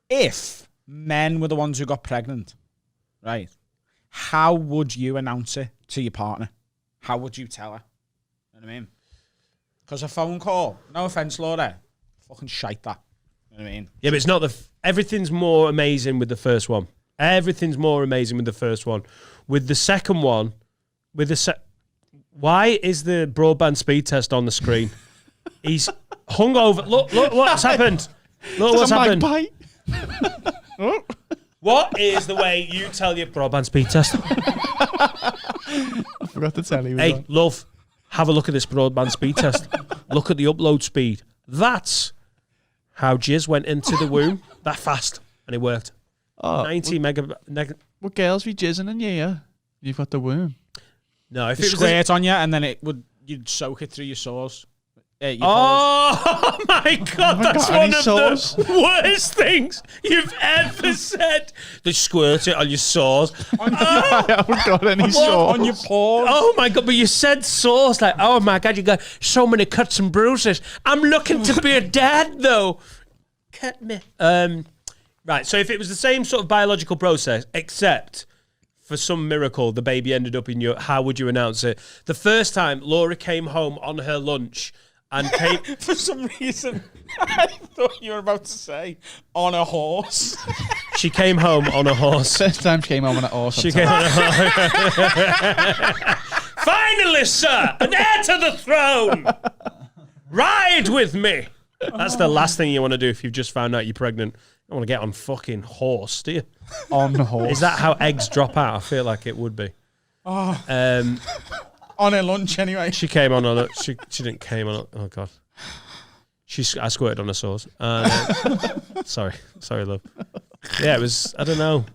If men were the ones who got pregnant, right, how would you announce it to your partner? How would you tell her? You know what I mean? Because a phone call, no offence, Laura, fucking shite that. You know what I mean? Yeah, but it's not everything's more amazing with the first one. Everything's more amazing with the first one. With the second one, why is the broadband speed test on the screen? He's hungover. Look what's happened. Look what's happened. What is the way you tell your broadband speed test? I forgot to tell you. Hey, love, have a look at this broadband speed test. Look at the upload speed. That's how jizz went into the womb that fast, and it worked. 90 megabit. What girls be jizzing in you? Yeah, you've got the womb. No, if it squirt on you, and then you'd soak it through your sores. Oh my God, that's one of the worst things you've ever said. They squirt it on your sores. I haven't got any sores. On your pores. Oh my God, but you said sores. Like, oh my God, you got so many cuts and bruises. I'm looking to be a dad, though. Cut me. Right, so if it was the same sort of biological process, except for some miracle the baby ended up in your, how would you announce it? The first time Laura came home on her lunch and came... For some reason, I thought you were about to say, on a horse. She came home on a horse. First time she came home on a horse. She came on a horse. Finally, sir, an heir to the throne. Ride with me. That's the last thing you want to do if you've just found out you're pregnant. You don't want to get on fucking horse, do you? On the horse. Is that how eggs drop out? I feel like it would be. Oh. On her lunch, anyway. She came on a... She didn't came on a... Oh, God. I squirted on her sores. Sorry, love. Yeah, it was... I don't know.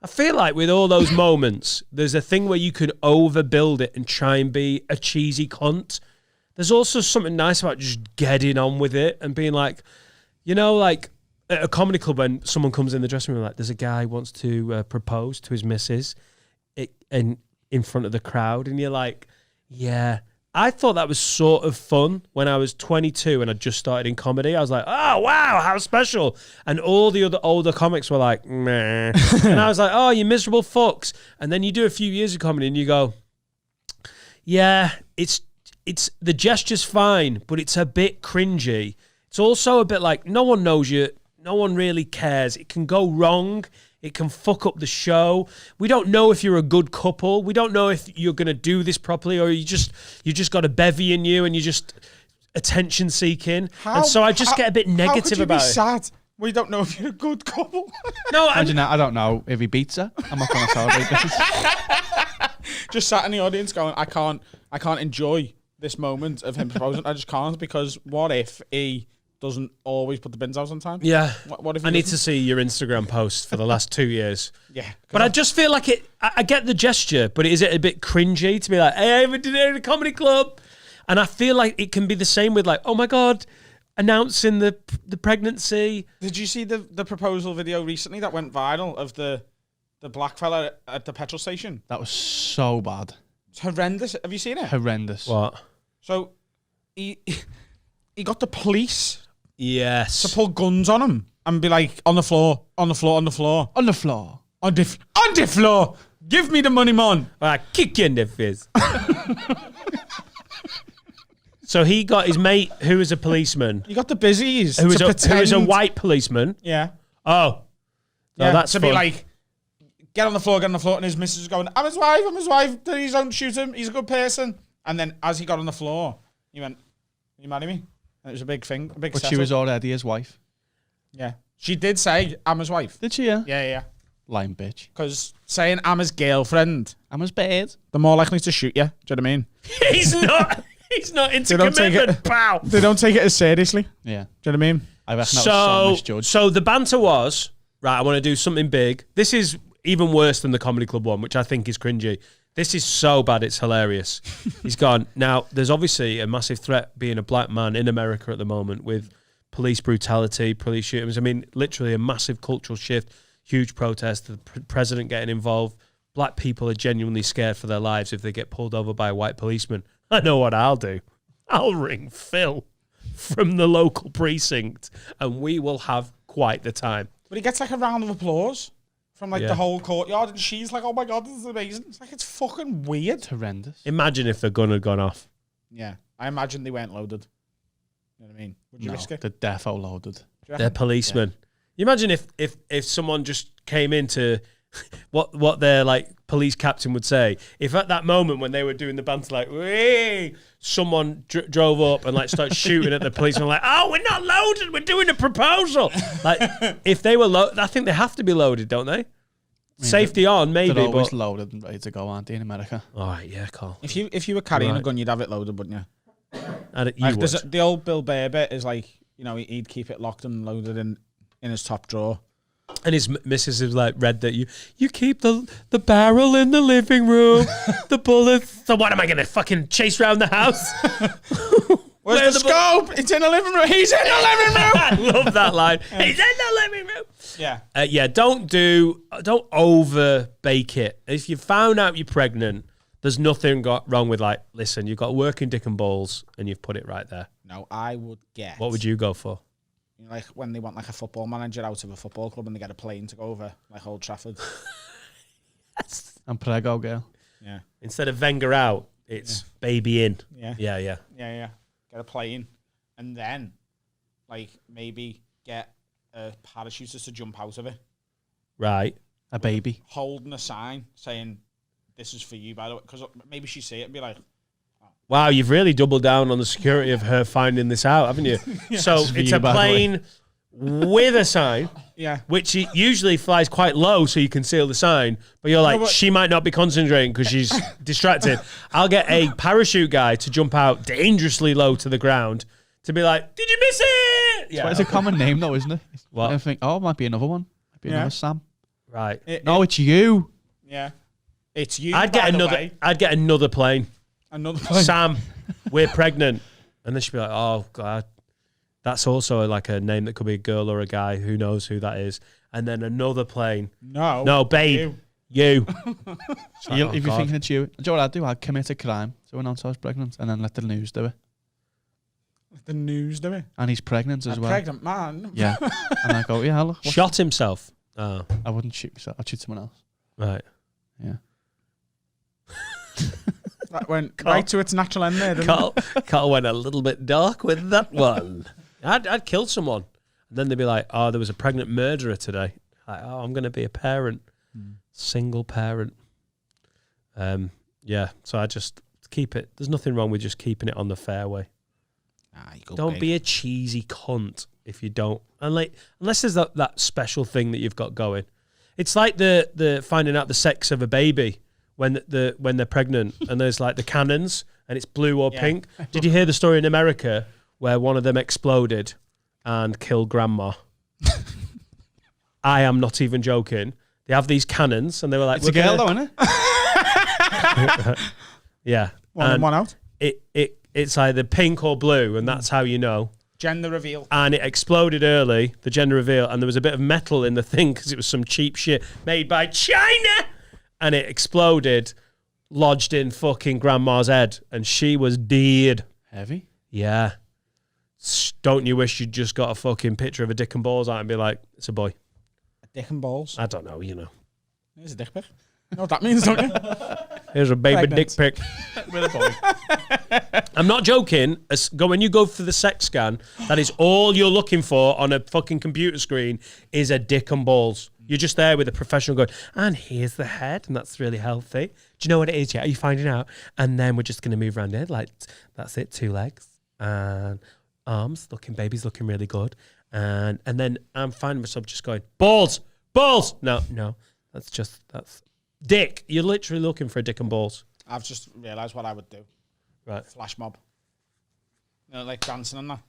I feel like with all those moments, there's a thing where you can overbuild it and try and be a cheesy cunt. There's also something nice about just getting on with it and being like, you know, like at a comedy club when someone comes in the dressing room, like there's a guy who wants to propose to his missus in front of the crowd, and you're like, yeah. I thought that was sort of fun when I was 22 and I just started in comedy. I was like, oh, wow, how special. And all the other older comics were like, meh. And I was like, oh, you miserable fucks. And then you do a few years of comedy and you go, yeah, it's the gesture's fine, but it's a bit cringy. It's also a bit like, no one knows you. No one really cares. It can go wrong. It can fuck up the show. We don't know if you're a good couple. We don't know if you're going to do this properly, or you just got a bevy in you and you're just attention seeking. And so I just get a bit negative about it. Sad? We don't know if you're a good couple. No, I don't know if he beats her. I'm not going to celebrate this. Just sat in the audience going, I can't enjoy this moment of him proposing. I just can't, because what if he doesn't always put the bins out on time? Yeah. What if I need to see your Instagram post for the last 2 years. Yeah. But I just feel like I get the gesture, but is it a bit cringy to be like, hey, we did it in a comedy club? And I feel like it can be the same with like, oh my God, announcing the pregnancy. Did you see the proposal video recently that went viral of the black fella at the petrol station? That was so bad. It's horrendous. Have you seen it? Horrendous. What? So he got the police to pull guns on him and be like, on the floor, on the floor, on the floor. On the floor. On the floor. Give me the money, man. I kick you in the face. So he got his mate, who was a policeman. He got the busies. Who was a white policeman. Yeah. Oh. Yeah, that's to fun. be like, get on the floor, and his missus is going, I'm his wife, please don't shoot him, he's a good person. And then as he got on the floor, he went, you marry me? And it was a big thing, But she was already his wife. Yeah. She did say, I'm his wife. Did she, yeah? Yeah. Lying bitch. Because saying I'm his girlfriend, I'm his bed. they're more likely to shoot you. Do you know what I mean? He's not into commitment, pal. They don't take it as seriously. Yeah. Do you know what I mean? I reckon that was so misjudged. So the banter was, right, I want to do something big. This is even worse than the comedy club one, which I think is cringy. This is so bad, it's hilarious. He's gone. Now, there's obviously a massive threat being a black man in America at the moment with police brutality, police shootings. I mean, literally a massive cultural shift, huge protest, the president getting involved. Black people are genuinely scared for their lives if they get pulled over by a white policeman. I know what I'll do. I'll ring Phil from the local precinct and we will have quite the time. But he gets like a round of applause from like the whole courtyard, and she's like, "Oh my god, this is amazing." It's like, it's fucking weird. It's horrendous. Imagine if the gun had gone off. Yeah, I imagine they weren't loaded. You know what I mean? Would you risk it? They're defo loaded. They're policemen. You imagine if someone just came into what their like police captain would say if at that moment when they were doing the banter like, "Wee," someone drove up and like started shooting at the policeman like, "Oh, we're not loaded, we're doing a proposal." Like if they were loaded, I think they have to be loaded, don't they? Safety on, maybe. They're always but loaded and ready to go, aren't they, in America? all right, yeah, Carl. If you were carrying a gun, you'd have it loaded, wouldn't you? You would. The old Bill Burr bit is like, you know, he'd keep it locked and loaded in his top drawer. And his missus has like read that you keep the barrel in the living room, the bullets. So what am I gonna fucking chase around the house? Where's the scope? It's in the living room. He's in the living room. I love that line. He's in the living room. Yeah. Don't over bake it. If you found out you're pregnant, there's nothing wrong with like, listen, you've got working dick and balls, and you've put it right there. No, I would get. What would you go for? You know, like when they want like a football manager out of a football club and they get a plane to go over like Old Trafford. Yes. And Prego girl. Yeah. Instead of Wenger out, it's baby in. Yeah. Yeah. Get a plane, and then like maybe get a parachutist to jump out of it. Right. A baby. Holding a sign saying, "This is for you," by the way, because maybe she see it and be like, wow, you've really doubled down on the security of her finding this out, haven't you? So it's a plane with a sign, which usually flies quite low so you can seal the sign. But you're like, she might not be concentrating because she's distracted. I'll get a parachute guy to jump out dangerously low to the ground to be like, "Did you miss it?" Yeah, it's a common name though, isn't it? What? I think, it might be another one. Might be another Sam. Right. It's you. Yeah. It's you. I'd get another plane. Another plane. Sam, we're pregnant. And then she'd be like, "Oh, God." That's also like a name that could be a girl or a guy. Who knows who that is? And then another plane. No, babe. You. If you're thinking it's you. Do you know what I'd do? I'd commit a crime. So announce I was pregnant and then let the news do it. Let the news do it. And he's pregnant as well. Pregnant man. Yeah. And I go, yeah, look. Shot himself. Oh. I wouldn't shoot myself. I'd shoot someone else. Right. Yeah. That went right to its natural end there, didn't it? Carl went a little bit dark with that one. I'd killed someone. And then they'd be like, "Oh, there was a pregnant murderer today." Like, "Oh, I'm going to be a parent. Single parent." Yeah, so I just keep it. There's nothing wrong with just keeping it on the fairway. Don't be a cheesy cunt if you don't. And like, unless there's that special thing that you've got going. It's like the finding out the sex of a baby when they're pregnant and there's like the cannons and it's blue or pink. Did you hear the story in America where one of them exploded and killed grandma? I am not even joking. They have these cannons and they were like, it's a girl though, isn't it? Yeah. One in, one out. It's either pink or blue, and that's how you know. Gender reveal. And it exploded early, the gender reveal, and there was a bit of metal in the thing because it was some cheap shit made by China. And it exploded, lodged in fucking grandma's head, and she was dead. Heavy? Yeah. Don't you wish you'd just got a fucking picture of a dick and balls out and be like, "It's a boy." A dick and balls? I don't know, you know. Here's a dick pic. You know what that means, don't you? Here's a baby Pregnant. dick pic. With a boy. I'm not joking. When you go for the sex scan, that is all you're looking for on a fucking computer screen is a dick and balls. You're just there with a professional going, "And here's the head, and that's really healthy. Do you know what it is yet? Are you finding out?" And then we're just going to move around it. Like, that's it, 2 legs. And arms, baby's looking really good. And then I'm finding myself just going, balls. No, that's dick. You're literally looking for a dick and balls. I've just realised what I would do. Right. Flash mob. You know, like dancing and that.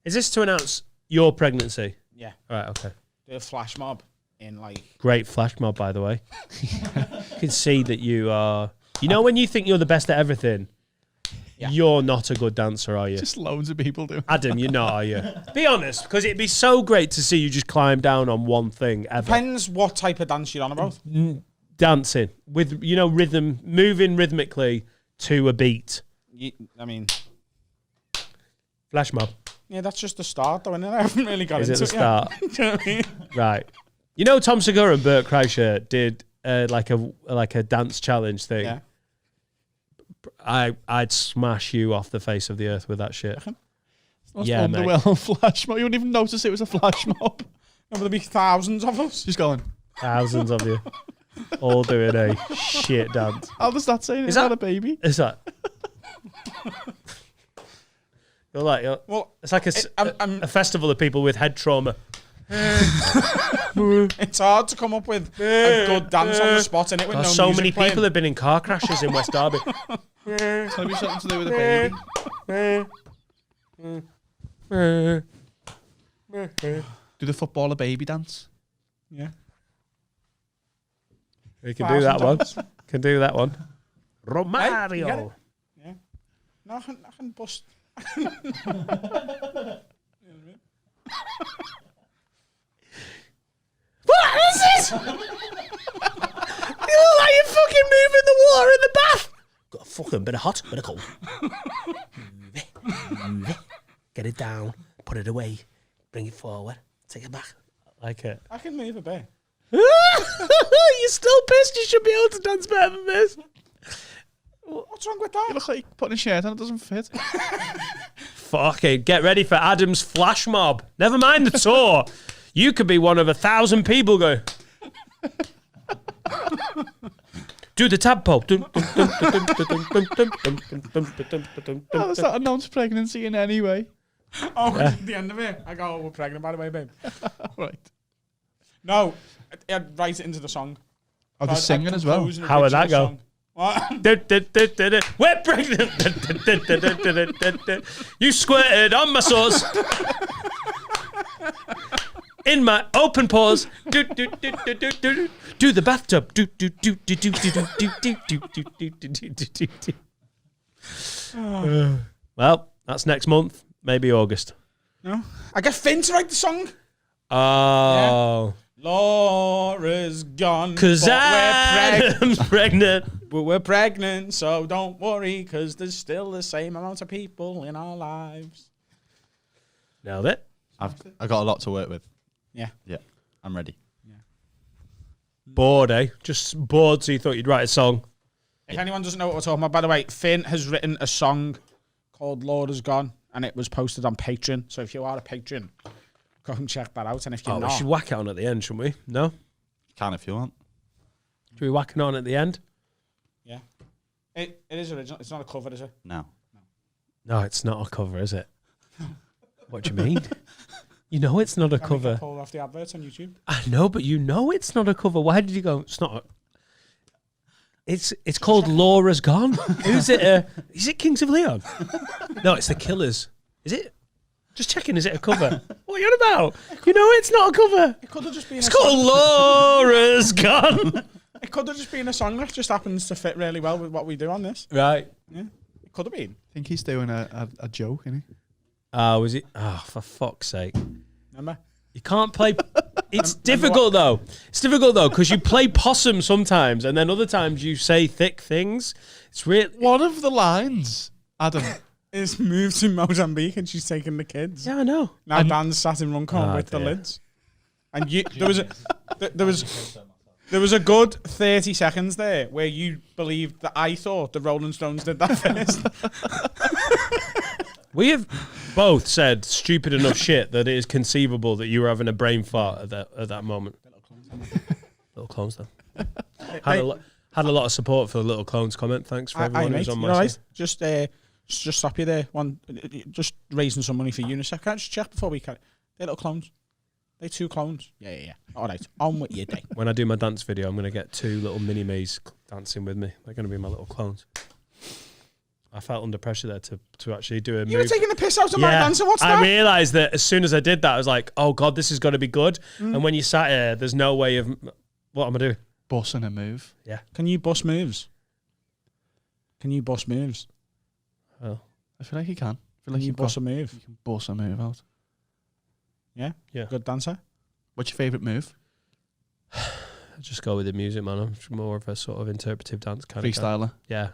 Is this to announce your pregnancy? Yeah. All right, okay. Do a flash mob in like... Great flash mob, by the way. You can see that you are... You know when you think you're the best at everything, you're not a good dancer, are you? Just loads of people do. Adam, you're not, are you? Be honest, because it'd be so great to see you just climb down on one thing ever. Depends what type of dance you're on about. Dancing with, rhythm, moving rhythmically to a beat. I mean... Flash mob. Yeah, that's just the start, though, isn't it? I haven't really got into Is it it the start? yet. Do you know what I mean? Right. You know, Tom Segura and Bert Kreischer did like a dance challenge thing. Yeah. I'd smash you off the face of the earth with that shit. Yeah, mate. Well, flash mob. You wouldn't even notice it was a flash mob. No, but there'd be thousands of us. Just going. Thousands of you. All doing a shit dance. How does that say? Is that a baby? Is that? Well, it's like a festival of people with head trauma. It's hard to come up with a good dance on the spot, innit? With no so music many playing. people have been in car crashes in West Derby. It's going to be something to do with a baby. Do the footballer baby dance? Yeah. We can do that one. Can do that one. Hey, you get Romario. it? Yeah. No, I can bust. What is this? You look like you're fucking moving the water in the bath. Got a fucking bit of hot, bit of cold. Get it down, put it away, bring it forward, take it back. I like it. I can move a bit. You're still pissed. You should be able to dance better than this. What's wrong with that? You look like you're putting a shirt on, it doesn't fit. Fucking get ready for Adam's flash mob. Never mind the tour. You could be one of 1,000 people going. Do the tadpole. How does that announce pregnancy in any way? Oh, at the end of it, I go, we're pregnant, by the way, babe. Right. No, I'd write it into the song. Oh, the singing as well. How would that go? What? We're pregnant. You squirted on my sauce. In my open pores. Do the bathtub. Well, that's next month. Maybe August. No, I get Finn to write the song. Oh. Laura's gone. Cause I'm pregnant. We're pregnant, so don't worry, because there's still the same amount of people in our lives. Nailed it. I've got a lot to work with. Yeah. Yeah. I'm ready. Yeah. Bored, eh? Just bored, so you thought you'd write a song. If anyone doesn't know what we're talking about, by the way, Finn has written a song called Laura's Gone, and it was posted on Patreon. So if you are a patron, go and check that out. And if you're We not, should whack it on at the end, shouldn't we? No? You can if you want. Should we whack it on at the end? yeah, it is original. It's not a cover, is it? No. No, it's not a cover, is it? What do you mean? You know it's not a cover. Pulled off the adverts on YouTube. I know, but you know it's not a cover. Why did you go? It's not. It's called Laura's Gone. Who's it? Is it Kings of Leon? No, it's the Killers. Is it? Just checking. Is it a cover? What are you on about? You know it's not a cover. It could have just been. It's called Laura's Gone. It could have just been a song that just happens to fit really well with what we do on this. Right. Yeah, it could have been. I think he's doing a joke, isn't he? Oh, is it? Oh, for fuck's sake. Remember? You can't play. It's difficult though. It's difficult though because you play possum sometimes, and then other times you say thick things. It's really One of the lines, Adam. Is moved to Mozambique and she's taking the kids. Yeah, I know. Now Dan's sat in Runcorn with the dear. lids, and there was a good 30 seconds there where you believed that I thought the Rolling Stones did that first. We have both said stupid enough shit that it is conceivable that you were having a brain fart at that moment. Little clones, though. Had a lot of support for the Little Clones comment. Thanks for everyone who's on my side. Just stop you there. Just raising some money for UNICEF. Can I just check before we carry? They're Little Clones. They're 2 clones. Yeah. All right, on with your day. When I do my dance video, I'm going to get 2 little mini-me's dancing with me. They're going to be my little clones. I felt under pressure there to actually do a move. You were taking the piss out of my dancer. What's that? I realised that as soon as I did that, I was like, oh, God, this is going to be good. And when you sat here, there's no way of... What am I doing? Bossing a move. Yeah. Can you bust moves? Well, I feel like he can. I feel like you boss a move? You can boss a move out. Yeah? Yeah. Good dancer? What's your favourite move? I just go with the music, man. I'm more of a sort of interpretive dance kind of guy. Freestyler. Yeah.